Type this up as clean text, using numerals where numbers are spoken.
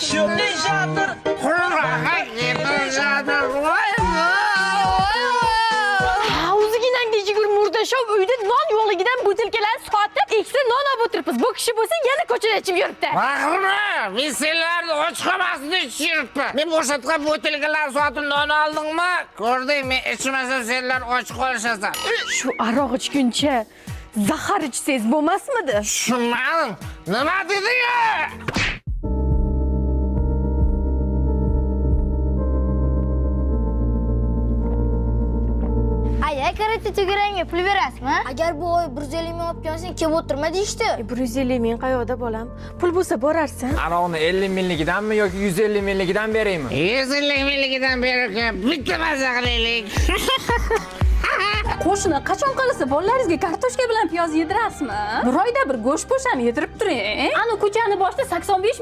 Shu nishadir. Qurbaqa ketishadir. Voy O'ziginan kechigul murdashov uyda non yo'qligidan butilkalarni sotib, ekstra non olib o'tiribmiz. Bu kishi bo'lsa yana ko'chada ichib yuribdi. Rahma, men senlarni och qolmasini ichiribman. Men bo'shatgan butilkalar sotib non oldingmi? Ko'rding, men ichmasam senlar och qolishasan. Shu aroq ichguncha zahar ichsangiz bo'lmasmidi? Tushunmadim. Nima deding-a? Aya, karate tuguranga pul berasizmi? Agar bu oy 150 ming olib kelsang, kelib o'tirma deyishdi. 150 ming qayoqda bolam? Pul bo'lsa borarsan. Aroqni 50 mingligidanmi yoki 150 mingligidan beraymi? 150 mingligidan berib, bitta maza qilaylik. Qo'shni qachon qilsa bolalaringizga kartoshka bilan piyoz yedirasizmi? Bir oyda bir go'sht po'sham yedirib turing. Ana ko'chani boshida 85